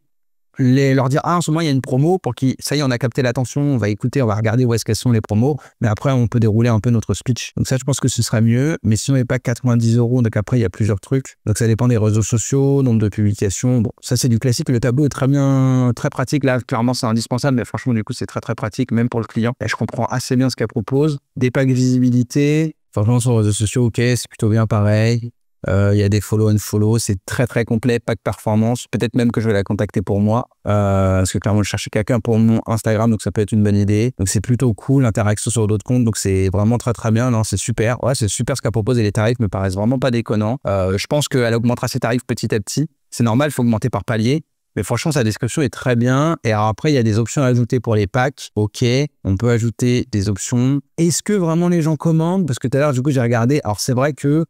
Leur dire, ah, en ce moment, il y a une promo pour qui, ça y est, on a capté l'attention, on va écouter, on va regarder où est-ce qu'elles sont les promos, mais après, on peut dérouler un peu notre speech. Donc ça, je pense que ce serait mieux, mais si on n'est pas 90 €, donc après, il y a plusieurs trucs. Donc ça dépend des réseaux sociaux, nombre de publications. Bon, ça, c'est du classique. Le tableau est très bien, très pratique. Là, clairement, c'est indispensable, mais franchement, du coup, c'est très pratique, même pour le client. Et je comprends assez bien ce qu'elle propose. Des packs visibilité. Franchement, sur les réseaux sociaux, ok, c'est plutôt bien pareil. Il y a des follow and follow, c'est très complet, pack performance. Peut-être même que je vais la contacter pour moi, parce que clairement je cherchais quelqu'un pour mon Instagram, donc ça peut être une bonne idée. Donc c'est plutôt cool, l'interaction sur d'autres comptes, donc c'est vraiment très bien. Non, c'est super. Ouais, c'est super ce qu'elle propose et les tarifs me paraissent vraiment pas déconnants. Je pense qu'elle augmentera ses tarifs petit à petit. C'est normal, il faut augmenter par palier. Mais franchement, sa description est très bien. Et alors après, il y a des options à ajouter pour les packs. Ok, on peut ajouter des options. Est-ce que vraiment les gens commandent? Parce que tout à l'heure, du coup, j'ai regardé. Alors c'est vrai que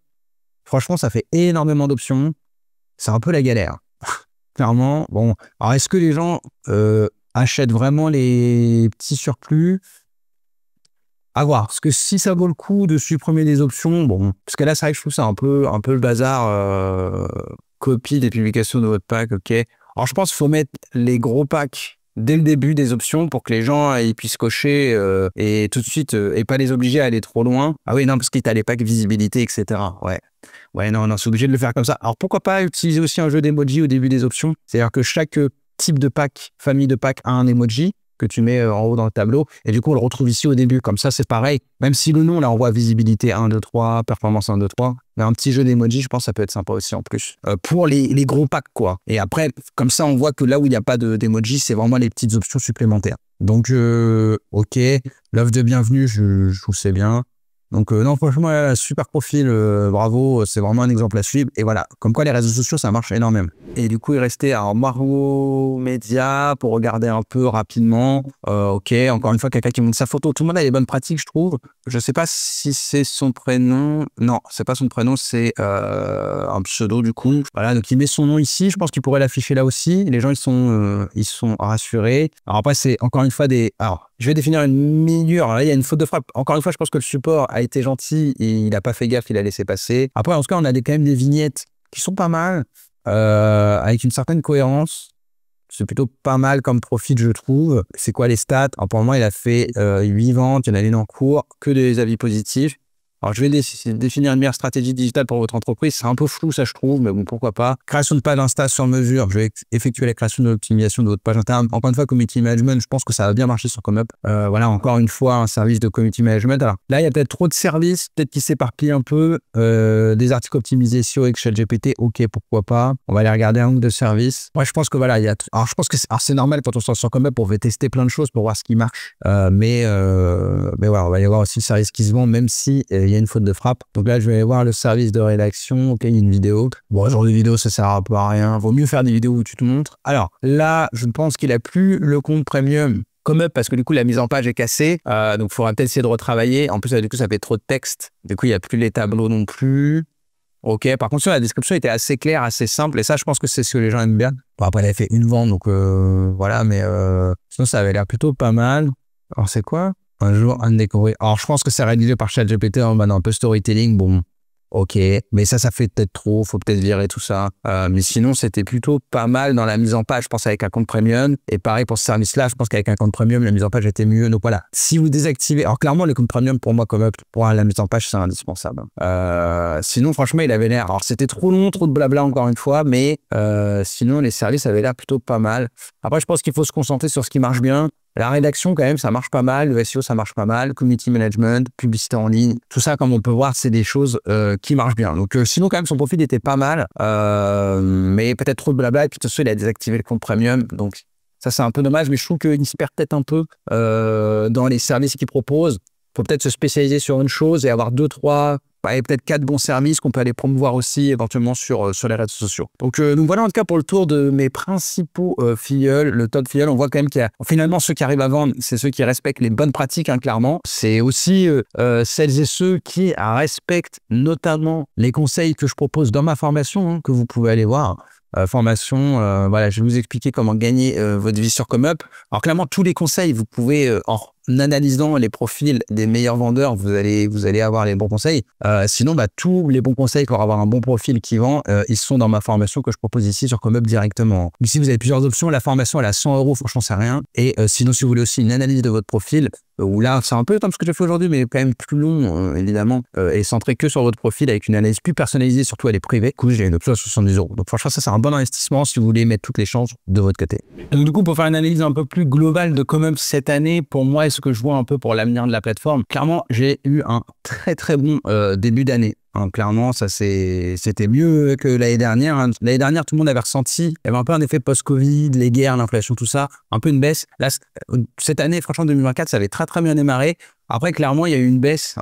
franchement, ça fait énormément d'options. C'est un peu la galère. Clairement. Bon, alors est-ce que les gens achètent vraiment les petits surplus? À voir. Parce que si ça vaut le coup de supprimer des options, bon, parce que là, c'est vrai que je trouve ça un peu le bazar. Copie des publications de votre pack, ok. Alors, je pense qu'il faut mettre les gros packs dès le début des options pour que les gens ils puissent cocher et tout de suite et pas les obliger à aller trop loin. Ah oui, non, parce qu'il y a les packs visibilité, etc. Ouais, non, c'est obligé de le faire comme ça. Alors, pourquoi pas utiliser aussi un jeu d'emoji au début des options? C'est-à-dire que chaque type de pack, famille de pack a un emoji que tu mets en haut dans le tableau. Et du coup, on le retrouve ici au début. Comme ça, c'est pareil. Même si le nom, là, on voit visibilité 1, 2, 3, performance 1, 2, 3. Mais un petit jeu d'emoji, je pense que ça peut être sympa aussi en plus. Pour les gros packs, quoi. Et après, comme ça, on voit que là où il n'y a pas d'emoji, c'est vraiment les petites options supplémentaires. Donc, ok. L'offre de bienvenue, je trouve c'est bien. Donc non, franchement, super profil, bravo, c'est vraiment un exemple à suivre. Et voilà, comme quoi les réseaux sociaux, ça marche énormément. Et du coup, il restait à Margot Média pour regarder un peu rapidement. Ok, encore une fois, quelqu'un qui montre sa photo. Tout le monde a les bonnes pratiques, je trouve. Je sais pas si c'est son prénom. Non, c'est pas son prénom, c'est un pseudo du coup. Voilà, donc il met son nom ici. Je pense qu'il pourrait l'afficher là aussi. Les gens, ils sont rassurés. Alors après, c'est encore une fois des... Alors, je vais définir une meilleure. Là, il y a une faute de frappe. Encore une fois, je pense que le support a été gentil et il n'a pas fait gaffe, il a laissé passer. Après, en tout cas, on a quand même des vignettes qui sont pas mal, avec une certaine cohérence. C'est plutôt pas mal comme profil, je trouve. C'est quoi les stats? Alors, pour moi, il a fait 8 ventes, il y en a une en cours, que des avis positifs. Alors, je vais définir une meilleure stratégie digitale pour votre entreprise. C'est un peu flou, ça, je trouve, mais bon, pourquoi pas. Création de page Insta sur mesure. Je vais effectuer la création de l'optimisation de votre page interne. Encore une fois, community management, je pense que ça va bien marcher sur ComeUp. Voilà, encore une fois, un service de community management. Alors, là, il y a peut-être trop de services, peut-être qu'ils s'éparpillent un peu. Des articles optimisés SEO avec ChatGPT, ok, pourquoi pas. On va aller regarder un ou deux services. Moi, je pense que voilà, alors, je pense que c'est normal quand on sort sur ComeUp, on veut tester plein de choses pour voir ce qui marche. Mais voilà, on va y avoir aussi le service qui se vend, même si il y a une faute de frappe. Donc là, je vais aller voir le service de rédaction. Ok, il y a une vidéo. Bon, ce genre de vidéo, ça sert un peu à rien. Vaut mieux faire des vidéos où tu te montres. Alors là, je pense qu'il a plus le compte premium ComeUp parce que du coup, la mise en page est cassée. Donc, il faudra peut-être essayer de retravailler. En plus, du coup, ça fait trop de texte. Du coup, il n'y a plus les tableaux non plus. Ok, par contre, sur la description était assez claire, assez simple. Et ça, je pense que c'est ce que les gens aiment bien. Bon, après, elle a fait une vente, donc voilà. Mais sinon, ça avait l'air plutôt pas mal. Alors, c'est quoi? Un jour, un décoré. Alors, je pense que c'est rédigé par ChatGPT en mode un peu storytelling. Bon, ok. Mais ça fait peut-être trop. Faut peut-être virer tout ça. Mais sinon, c'était plutôt pas mal dans la mise en page. Je pense avec un compte premium. Et pareil pour ce service-là, je pense qu'avec un compte premium, la mise en page était mieux. Donc voilà. Si vous désactivez. Alors, clairement, le compte premium, pour moi, comme pour la mise en page, c'est indispensable. Sinon, franchement, il avait l'air. Alors, c'était trop long, trop de blabla, encore une fois. Mais sinon, les services avaient l'air plutôt pas mal. Après, je pense qu'il faut se concentrer sur ce qui marche bien. La rédaction, quand même, ça marche pas mal. Le SEO, ça marche pas mal. Community management, publicité en ligne. Tout ça, comme on peut voir, c'est des choses qui marchent bien. Donc, sinon, quand même, son profil était pas mal. Mais peut-être trop de blabla. Et puis, de toute façon, il a désactivé le compte premium. Donc, ça, c'est un peu dommage. Mais je trouve qu'il se perd peut-être un peu dans les services qu'il propose. Il faut peut-être se spécialiser sur une chose et avoir 2, 3, et peut-être 4 bons services qu'on peut aller promouvoir aussi éventuellement sur les réseaux sociaux. Donc voilà en tout cas pour le tour de mes principaux filleuls, le top filleul. On voit quand même qu'il y a finalement ceux qui arrivent à vendre, c'est ceux qui respectent les bonnes pratiques, hein, clairement. C'est aussi celles et ceux qui respectent notamment les conseils que je propose dans ma formation, hein, que vous pouvez aller voir. Formation, voilà, je vais vous expliquer comment gagner votre vie sur ComeUp. Alors clairement, tous les conseils, vous pouvez en analysant les profils des meilleurs vendeurs, vous allez avoir les bons conseils. Sinon, tous les bons conseils pour avoir un bon profil qui vend, ils sont dans ma formation que je propose ici sur ComeUp directement. Ici, vous avez plusieurs options. La formation, elle a 100 €, franchement, c'est rien. Et sinon, si vous voulez aussi une analyse de votre profil, où là, c'est un peu comme ce que j'ai fait aujourd'hui, mais quand même plus long, évidemment, et centré que sur votre profil avec une analyse plus personnalisée, surtout elle est privée. Du coup, j'ai une option à 70 €. Donc franchement, ça, c'est un bon investissement si vous voulez mettre toutes les chances de votre côté. Donc du coup, pour faire une analyse un peu plus globale de ComeUp cette année, pour moi, et ce que je vois un peu pour l'avenir de la plateforme, clairement, j'ai eu un très très bon début d'année. Hein, clairement, ça c'était mieux que l'année dernière. Hein. L'année dernière, tout le monde avait ressenti, il y avait un peu un effet post-Covid, les guerres, l'inflation, tout ça, un peu une baisse. Là, cette année, franchement, 2024, ça avait très très bien démarré. Après, clairement, il y a eu une baisse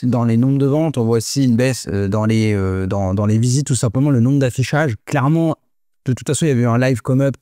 dans les nombres de ventes. On voit aussi une baisse dans les visites, tout simplement, le nombre d'affichages. Clairement, de toute façon, il y avait eu un live ComeUp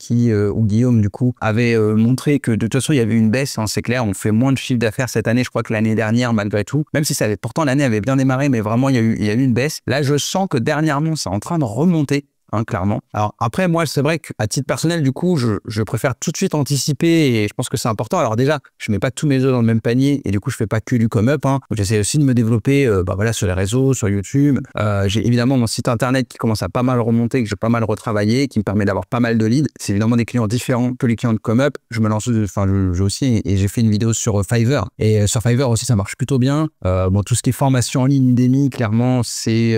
où Guillaume, du coup, avait montré que de toute façon, il y avait une baisse. Hein, c'est clair, on fait moins de chiffre d'affaires cette année, je crois, que l'année dernière, malgré tout. Même si pourtant, l'année avait bien démarré, mais vraiment, il y a eu une baisse. Là, je sens que dernièrement, c'est en train de remonter. Hein, clairement. Alors après, moi, c'est vrai qu'à titre personnel, du coup, je préfère tout de suite anticiper et je pense que c'est important. Alors déjà, je mets pas tous mes œufs dans le même panier et du coup, je fais pas que du ComeUp. Hein. J'essaie aussi de me développer voilà, sur les réseaux, sur YouTube. J'ai évidemment mon site internet qui commence à pas mal remonter, que j'ai pas mal retravaillé, qui me permet d'avoir pas mal de leads. C'est évidemment des clients différents que les clients de ComeUp. Je me lance, j'ai aussi, et j'ai fait une vidéo sur Fiverr. Et sur Fiverr aussi, ça marche plutôt bien. Tout ce qui est formation en ligne, Udemy, clairement, c'est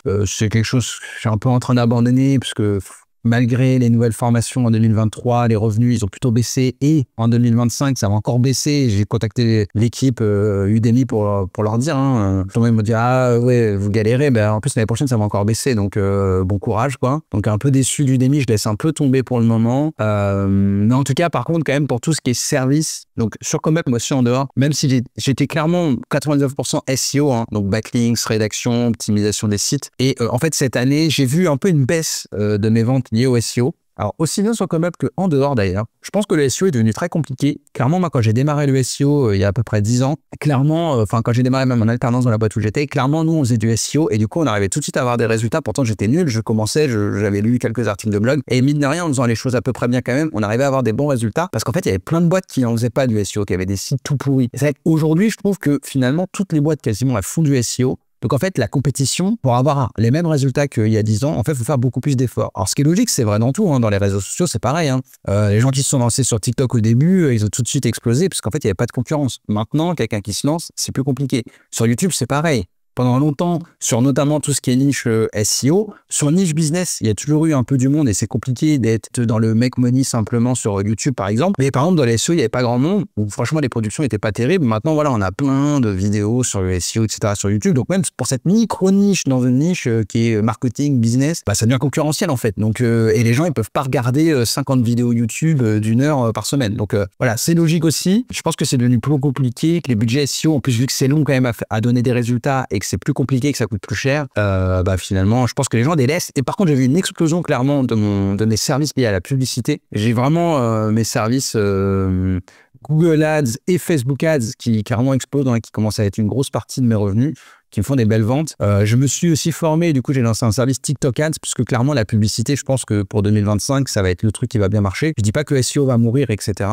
quelque chose que je suis un peu en train d'abandonner parce que malgré les nouvelles formations en 2023, les revenus, ils ont plutôt baissé et en 2025, ça va encore baisser. J'ai contacté l'équipe Udemy pour leur dire. Hein, tout le monde me dit « Ah ouais, vous galérez. » En plus, l'année prochaine, ça va encore baisser. Donc, bon courage, quoi. Donc, un peu déçu d'Udemy. Je laisse un peu tomber pour le moment. Mais en tout cas, par contre, quand même, pour tout ce qui est service, donc sur ComeUp, moi, je suis en dehors. Même si j'étais clairement 99% SEO, hein, donc backlinks, rédaction, optimisation des sites. Et en fait, cette année, j'ai vu un peu une baisse de mes ventes liées au SEO. Alors, aussi bien sur ComeUp qu'en dehors d'ailleurs. Je pense que le SEO est devenu très compliqué. Clairement, moi, quand j'ai démarré le SEO il y a à peu près 10 ans, clairement, quand j'ai démarré même en alternance dans la boîte où j'étais, clairement, nous, on faisait du SEO et du coup, on arrivait tout de suite à avoir des résultats. Pourtant, j'étais nul. Je commençais, j'avais lu quelques articles de blog et mine de rien, en faisant les choses à peu près bien quand même, on arrivait à avoir des bons résultats parce qu'en fait, il y avait plein de boîtes qui n'en faisaient pas du SEO, qui avaient des sites tout pourris. Et c'est vrai qu'aujourd'hui, je trouve que finalement, toutes les boîtes quasiment, elles font du SEO. Donc en fait, la compétition, pour avoir les mêmes résultats qu'il y a 10 ans, en fait, il faut faire beaucoup plus d'efforts. Alors ce qui est logique, c'est vrai dans tout, hein. Dans les réseaux sociaux, c'est pareil, hein. Les gens qui se sont lancés sur TikTok au début, ils ont tout de suite explosé parce qu'en fait, il n'y avait pas de concurrence. Maintenant, quelqu'un qui se lance, c'est plus compliqué. Sur YouTube, c'est pareil. Pendant longtemps, sur notamment tout ce qui est niche SEO, sur niche business, il y a toujours eu un peu du monde et c'est compliqué d'être dans le make money simplement sur YouTube par exemple. Mais par exemple, dans les SEO, il n'y avait pas grand monde, où franchement les productions n'étaient pas terribles. Maintenant, voilà, on a plein de vidéos sur le SEO, etc. sur YouTube. Donc même pour cette micro-niche dans une niche qui est marketing, business, bah, ça devient concurrentiel en fait. Donc, et les gens, ils peuvent pas regarder 50 vidéos YouTube d'une heure par semaine. Donc voilà, c'est logique aussi. Je pense que c'est devenu plus compliqué, que les budgets SEO, en plus vu que c'est long quand même à donner des résultats et que c'est plus compliqué, que ça coûte plus cher, bah finalement, je pense que les gens délaissent. Et par contre, j'ai vu une explosion clairement de mes services liés à la publicité. J'ai vraiment mes services Google Ads et Facebook Ads qui carrément explosent, hein, qui commencent à être une grosse partie de mes revenus, qui me font des belles ventes. Je me suis aussi formé, du coup, j'ai lancé un service TikTok Ads, puisque clairement, la publicité, je pense que pour 2025, ça va être le truc qui va bien marcher. Je dis pas que le SEO va mourir, etc.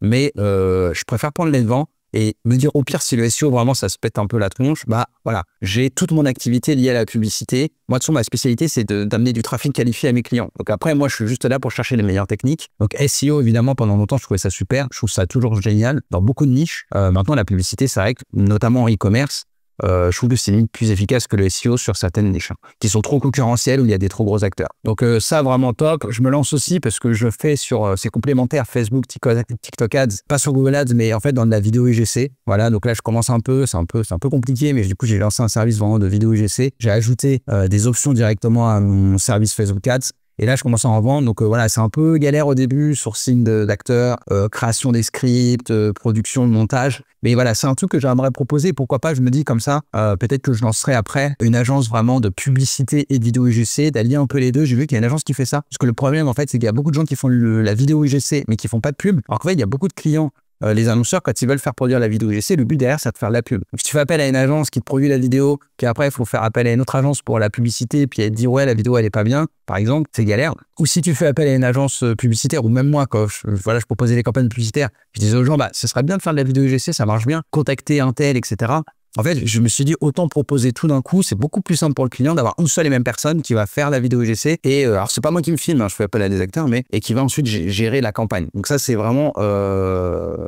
Mais je préfère prendre les devants et me dire au pire si le SEO vraiment ça se pète un peu la tronche, bah voilà, j'ai toute mon activité liée à la publicité. Moi de toute façon ma spécialité c'est d'amener du trafic qualifié à mes clients. Donc après moi je suis juste là pour chercher les meilleures techniques. Donc SEO évidemment pendant longtemps je trouvais ça super, je trouve ça toujours génial dans beaucoup de niches. Maintenant la publicité c'est vrai que notamment en e-commerce, je trouve que c'est limite plus efficace que le SEO sur certaines niches qui sont trop concurrentielles où il y a des trop gros acteurs. Donc ça vraiment top. Je me lance aussi parce que je fais sur ces complémentaires Facebook, TikTok Ads, pas sur Google Ads mais en fait dans de la vidéo UGC. Voilà, donc là je commence un peu, c'est un peu compliqué mais du coup j'ai lancé un service vraiment de vidéo UGC. J'ai ajouté des options directement à mon service Facebook Ads. Et là, je commence à en vendre. Donc voilà, c'est un peu galère au début, sourcing d'acteurs, création des scripts, production, montage. Mais voilà, c'est un truc que j'aimerais proposer. Pourquoi pas, je me dis comme ça, peut-être que je lancerai après une agence vraiment de publicité et de vidéo UGC, d'allier un peu les deux. J'ai vu qu'il y a une agence qui fait ça. Parce que le problème, en fait, c'est qu'il y a beaucoup de gens qui font la vidéo UGC, mais qui font pas de pub. Alors qu'en fait, il y a beaucoup de clients. Les annonceurs, quand ils veulent faire produire la vidéo UGC, le but derrière, c'est de faire de la pub. Donc, si tu fais appel à une agence qui te produit la vidéo, puis après, il faut faire appel à une autre agence pour la publicité, puis elle te dit, ouais, la vidéo, elle est pas bien, par exemple, c'est galère. Ou si tu fais appel à une agence publicitaire, ou même moi, quand je proposais des campagnes publicitaires, je disais aux gens, bah, ce serait bien de faire de la vidéo UGC, ça marche bien, contacter un tel, etc. En fait, je me suis dit, autant proposer tout d'un coup, c'est beaucoup plus simple pour le client d'avoir une seule et même personne qui va faire la vidéo UGC. Et alors, c'est pas moi qui me filme, hein, je fais appel à des acteurs, mais et qui va ensuite gérer la campagne. Donc ça, c'est vraiment,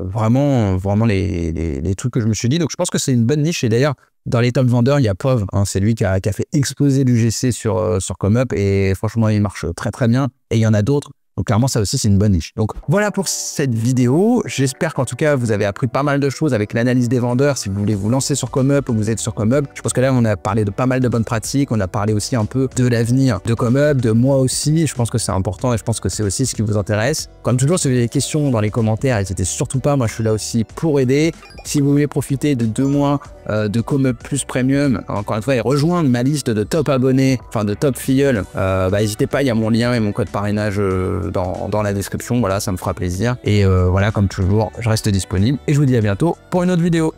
vraiment les trucs que je me suis dit. Donc je pense que c'est une bonne niche. Et d'ailleurs, dans les top vendeurs, il y a Pov, hein, c'est lui qui a fait exploser l'UGC sur ComeUp. Et franchement, il marche très très bien. Et il y en a d'autres. Donc clairement, ça aussi, c'est une bonne niche. Donc voilà pour cette vidéo. J'espère qu'en tout cas, vous avez appris pas mal de choses avec l'analyse des vendeurs. Si vous voulez vous lancer sur ComeUp ou vous êtes sur ComeUp, je pense que là, on a parlé de pas mal de bonnes pratiques. On a parlé aussi un peu de l'avenir de ComeUp, de moi aussi. Je pense que c'est important et je pense que c'est aussi ce qui vous intéresse. Comme toujours, si vous avez des questions dans les commentaires, n'hésitez surtout pas. Moi, je suis là aussi pour aider. Si vous voulez profiter de 2 mois de ComeUp Plus Premium, encore une fois, et rejoindre ma liste de top abonnés, enfin de top filleuls, n'hésitez pas, il y a mon lien et mon code parrainage dans la description. Voilà, ça me fera plaisir. Et voilà, comme toujours, je reste disponible et je vous dis à bientôt pour une autre vidéo.